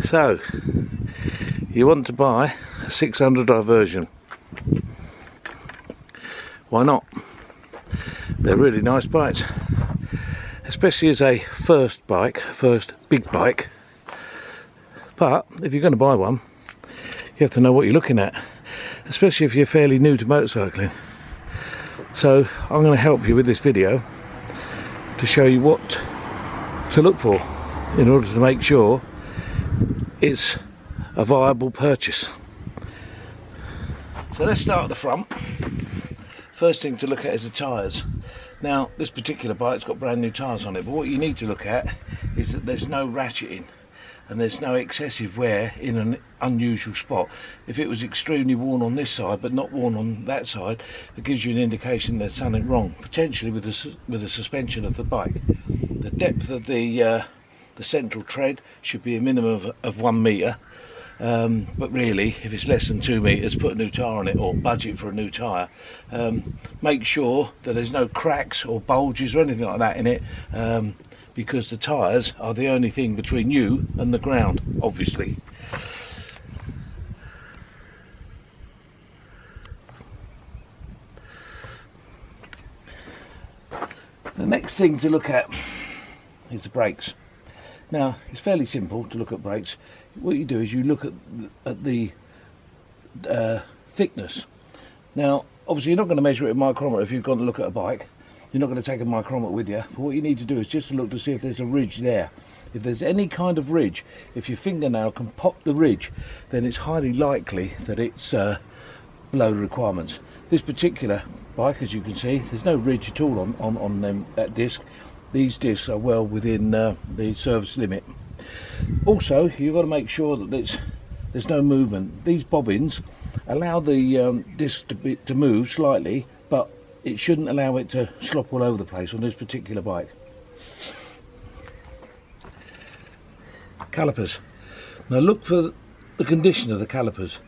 So, you want to buy a 600 Diversion. Why not? They're really nice bikes, especially as a first big bike. But if you're going to buy one, you have to know what you're looking at, especially if you're fairly new to motorcycling. So I'm going to help you with this video to show you what to look for in order to make sure it's a viable purchase. So let's start at the front. First thing to look at is the tyres. Now this particular bike's got brand new tyres on it, but what you need to look at is that there's no ratcheting and there's no excessive wear in an unusual spot. If it was extremely worn on this side but not worn on that side, it gives you an indication there's something wrong, potentially with the suspension of the bike. The depth of the central tread should be a minimum of 1 metre, but really if it's less than 2 metres, put a new tyre on it or budget for a new tyre. Make sure that there's no cracks or bulges or anything like that in it, because the tyres are the only thing between you and the ground, obviously. The next thing to look at is the brakes. Now it's fairly simple to look at brakes. What you do is you look at the thickness. Now obviously you're not going to measure it in micrometer if you've gone to look at a bike. You're not going to take a micrometer with you, but what you need to do is just to look to see if there's a ridge there. If there's any kind of ridge, if your fingernail can pop the ridge, then it's highly likely that it's below the requirements. This particular bike, as you can see, there's no ridge at all on that disc. These discs are well within the service limit. Also, you've got to make sure that there's no movement. These bobbins allow the disc to move slightly, but it shouldn't allow it to slop all over the place on this particular bike. Calipers. Now look for the condition of the calipers.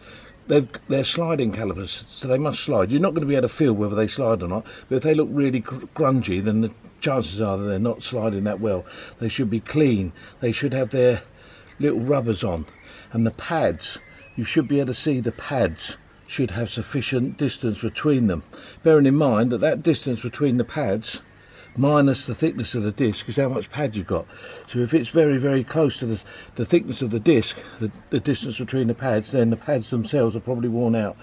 They're sliding calipers, so they must slide. You're not going to be able to feel whether they slide or not, but if they look really grungy, then the chances are that they're not sliding that well. They should be clean. They should have their little rubbers on. And the pads, you should be able to see the pads should have sufficient distance between them. Bearing in mind that that distance between the pads minus the thickness of the disc is how much pad you've got. So if it's very, very close to the thickness of the disc, the distance between the pads, then the pads themselves are probably worn out.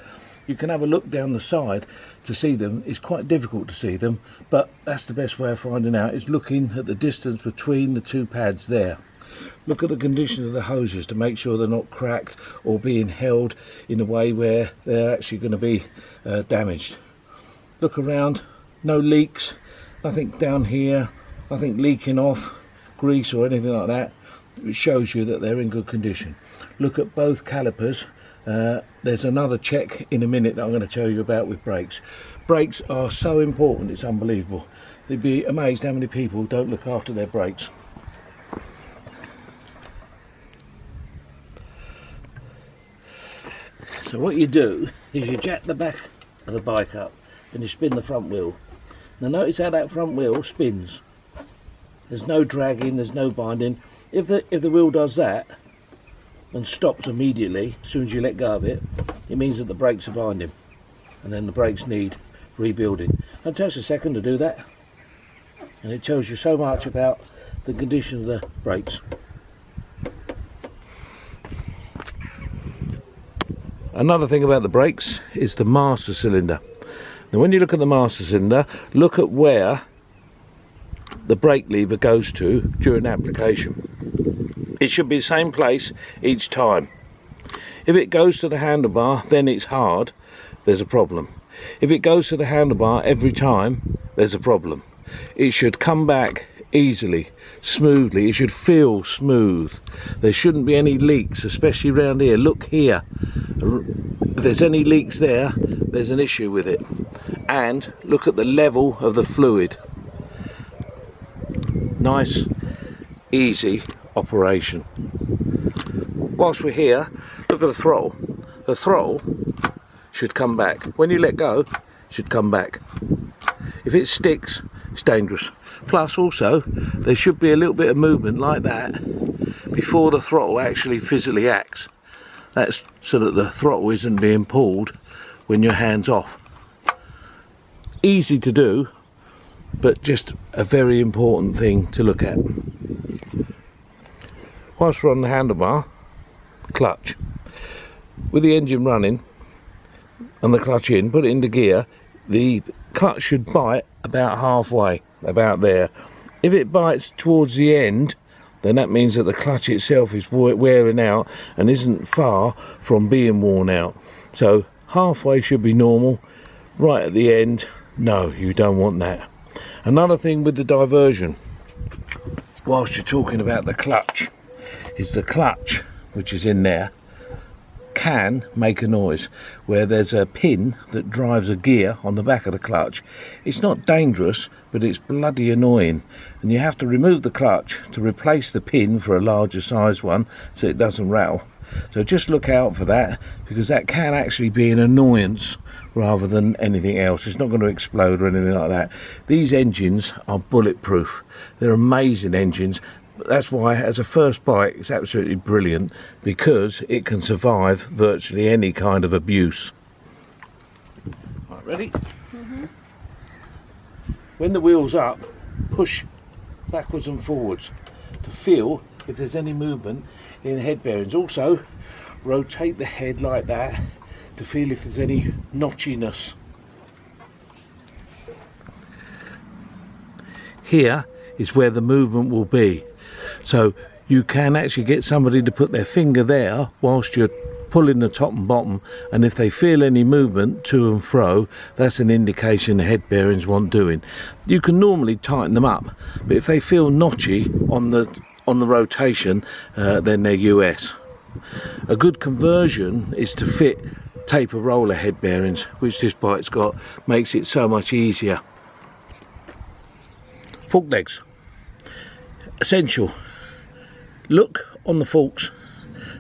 You can have a look down the side to see them. It's quite difficult to see them, but that's the best way of finding out, is looking at the distance between the two pads there. Look at the condition of the hoses to make sure they're not cracked or being held in a way where they're actually going to be damaged. Look around, no leaks, nothing down here, nothing leaking off, grease or anything like that. It shows you that they're in good condition. Look at both calipers. There's another check in a minute that I'm going to tell you about with brakes. Brakes are so important, it's unbelievable. You'd be amazed how many people don't look after their brakes. So what you do is you jack the back of the bike up and you spin the front wheel. Now notice how that front wheel spins. There's no dragging, there's no binding. If the wheel does that and stops immediately as soon as you let go of it, it means that the brakes are binding, and then the brakes need rebuilding. It takes a second to do that, and it tells you so much about the condition of the brakes. Another thing about the brakes is the master cylinder. Now when you look at the master cylinder, look at where the brake lever goes to during application. It should be the same place each time. If it goes to the handlebar, then it's hard, there's a problem. If it goes to the handlebar every time, there's a problem. It should come back easily, smoothly. It should feel smooth. There shouldn't be any leaks, especially around here. Look here. If there's any leaks there, there's an issue with it. And look at the level of the fluid. Nice, easy operation. Whilst we're here, look at the throttle. The throttle should come back. When you let go, it should come back. If it sticks, it's dangerous. Plus also, there should be a little bit of movement like that before the throttle actually physically acts. That's so that the throttle isn't being pulled when your hand's off. Easy to do, but just a very important thing to look at. Whilst we're on the handlebar, clutch. With the engine running and the clutch in, put it into gear, the clutch should bite about halfway, about there. If it bites towards the end, then that means that the clutch itself is wearing out and isn't far from being worn out. So halfway should be normal. Right at the end, no, you don't want that. Another thing with the diversion, whilst you're talking about the clutch, is the clutch, which is in there, can make a noise where there's a pin that drives a gear on the back of the clutch. It's not dangerous, but it's bloody annoying, and you have to remove the clutch to replace the pin for a larger size one so it doesn't rattle. So just look out for that, because that can actually be an annoyance rather than anything else. It's not going to explode or anything like that. These engines are bulletproof. They're amazing engines. That's why, as a first bike, it's absolutely brilliant, because it can survive virtually any kind of abuse. Right, ready? Mm-hmm. When the wheel's up, push backwards and forwards to feel if there's any movement in the head bearings. Also, rotate the head like that to feel if there's any notchiness. Here is where the movement will be. So you can actually get somebody to put their finger there whilst you're pulling the top and bottom, and if they feel any movement to and fro, that's an indication the head bearings want doing. You can normally tighten them up, but if they feel notchy on the rotation, then they're US. A good conversion is to fit taper roller head bearings, which this bike's got. Makes it so much easier. Fork legs, essential. Look on the forks.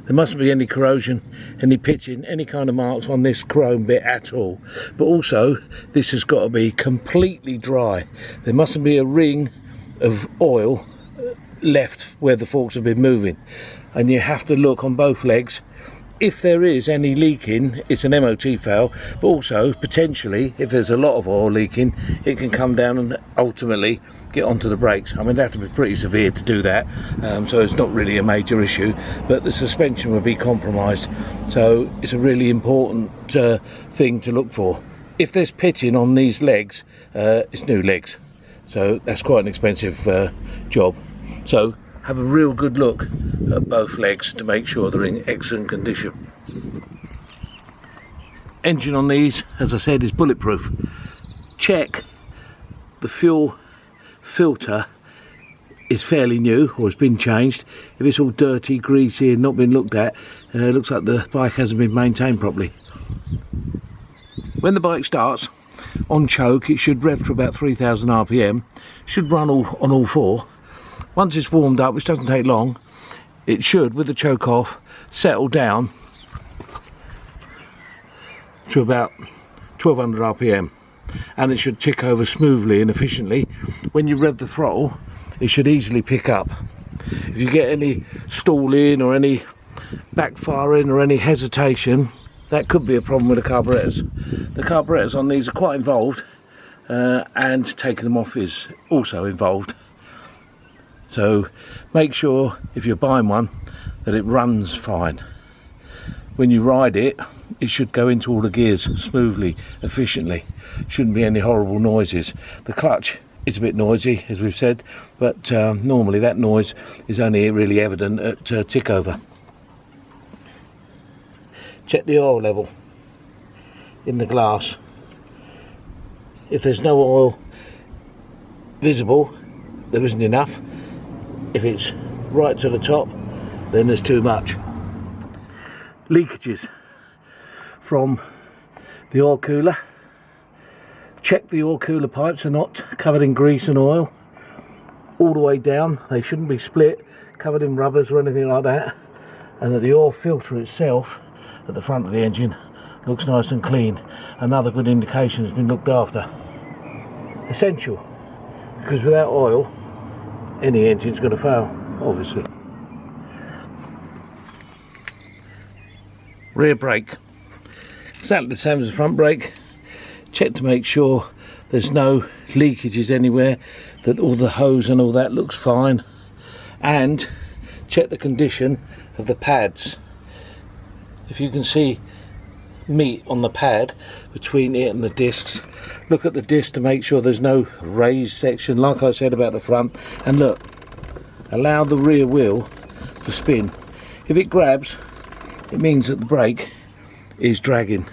There mustn't be any corrosion, any pitching, any kind of marks on this chrome bit at all. But also, this has got to be completely dry. There mustn't be a ring of oil left where the forks have been moving. And you have to look on both legs. If there is any leaking, it's an MOT fail, but also potentially if there's a lot of oil leaking, it can come down and ultimately get onto the brakes. I mean, it'd have to be pretty severe to do that, so it's not really a major issue, but the suspension would be compromised. So it's a really important thing to look for. If there's pitting on these legs, it's new legs, so that's quite an expensive job. So have a real good look at both legs to make sure they're in excellent condition. Engine on these, as I said, is bulletproof. Check the fuel filter is fairly new or has been changed. If it's all dirty, greasy and not been looked at, it looks like the bike hasn't been maintained properly. When the bike starts on choke, it should rev to about 3,000 RPM, should run on all four. Once it's warmed up, which doesn't take long, it should, with the choke off, settle down to about 1200 RPM, and it should tick over smoothly and efficiently. When you rev the throttle, it should easily pick up. If you get any stalling or any backfiring or any hesitation, that could be a problem with the carburetors. The carburetors on these are quite involved, and taking them off is also involved. So make sure, if you're buying one, that it runs fine. When you ride it, it should go into all the gears smoothly, efficiently. Shouldn't be any horrible noises. The clutch is a bit noisy, as we've said, but normally that noise is only really evident at tick over. Check the oil level in the glass. If there's no oil visible, there isn't enough. If it's right to the top, then there's too much. Leakages from the oil cooler. Check the oil cooler pipes are not covered in grease and oil all the way down. They shouldn't be split, covered in rubbers or anything like that. And that the oil filter itself at the front of the engine looks nice and clean. Another good indication has been looked after. Essential, because without oil, any engine's going to fail, obviously. Rear brake, exactly the same as the front brake. Check to make sure there's no leakages anywhere, that all the hose and all that looks fine, and check the condition of the pads. If you can see meat on the pad between it and the discs, look at the disc to make sure there's no raised section like I said about the front. And look, allow the rear wheel to spin. If it grabs, it means that the brake is dragging,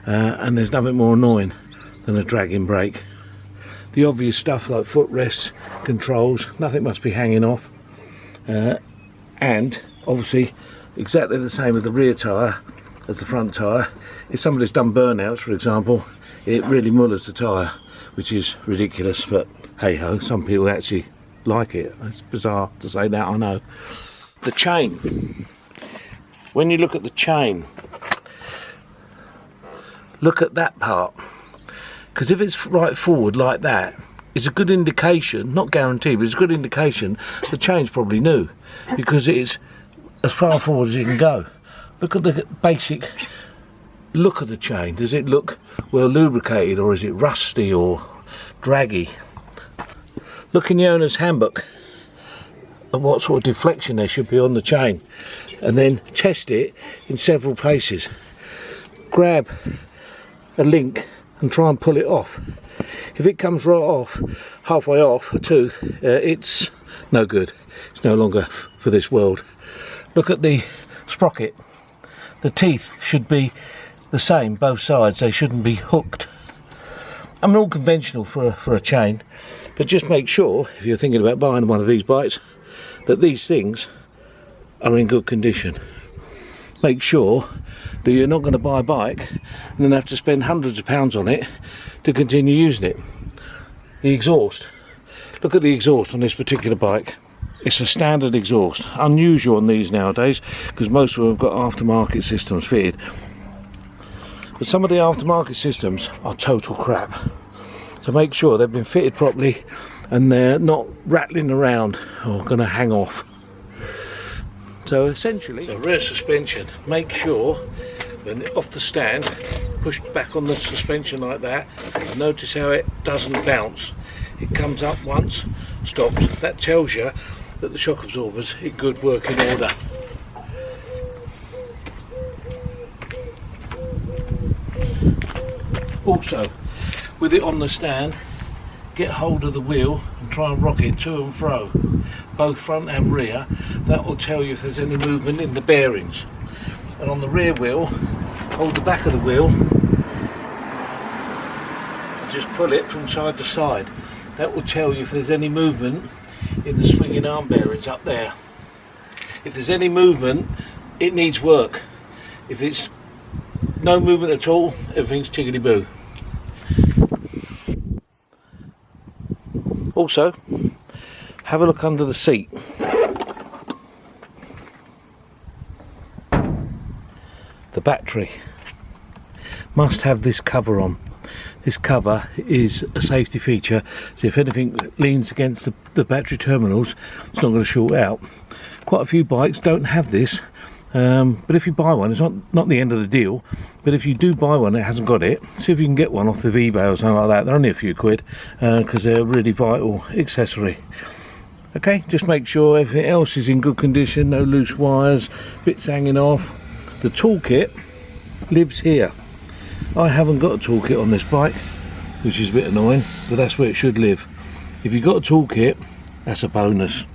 and there's nothing more annoying than a dragging brake. The obvious stuff like footrests, controls, nothing must be hanging off, and obviously exactly the same with the rear tyre as the front tyre. If somebody's done burnouts, for example, it really mullers the tyre, which is ridiculous, but hey ho, some people actually like it. It's bizarre to say that, I know. The chain, when you look at the chain, look at that part, because if it's right forward like that, it's a good indication, not guaranteed, but it's a good indication the chain's probably new, because it's as far forward as you can go. Look at the basic look of the chain. Does it look well lubricated, or is it rusty or draggy? Look in the owner's handbook at what sort of deflection there should be on the chain, and then test it in several places. Grab a link and try and pull it off. If it comes right off, halfway off a tooth, it's no good. It's no longer for this world. Look at the sprocket. The teeth should be the same, both sides. They shouldn't be hooked. I'm all conventional for a chain, but just make sure, if you're thinking about buying one of these bikes, that these things are in good condition. Make sure that you're not going to buy a bike and then have to spend hundreds of pounds on it to continue using it. The exhaust. Look at the exhaust on this particular bike. It's a standard exhaust, unusual on these nowadays because most of them have got aftermarket systems fitted, but some of the aftermarket systems are total crap, so make sure they've been fitted properly and they're not rattling around or going to hang off. So essentially, rear suspension, make sure when off the stand, push back on the suspension like that, notice how it doesn't bounce. It comes up once, stops. That tells you that the shock absorber's in good working order. Also, with it on the stand, get hold of the wheel and try and rock it to and fro, both front and rear. That will tell you if there's any movement in the bearings. And on the rear wheel, hold the back of the wheel and just pull it from side to side. That will tell you if there's any movement in the swinging arm bearings up there. If there's any movement, it needs work. If it's no movement at all, everything's tickety-boo. Also, have a look under the seat. The battery must have this cover on. This cover is a safety feature, so if anything leans against the battery terminals, it's not going to short out. Quite a few bikes don't have this, but if you buy one, it's not the end of the deal, but if you do buy one that hasn't got it, see if you can get one off of eBay or something like that. They're only a few quid, because they're a really vital accessory. Okay, just make sure everything else is in good condition, no loose wires, bits hanging off. The toolkit lives here. I haven't got a toolkit on this bike, which is a bit annoying, but that's where it should live. If you've got a toolkit, that's a bonus.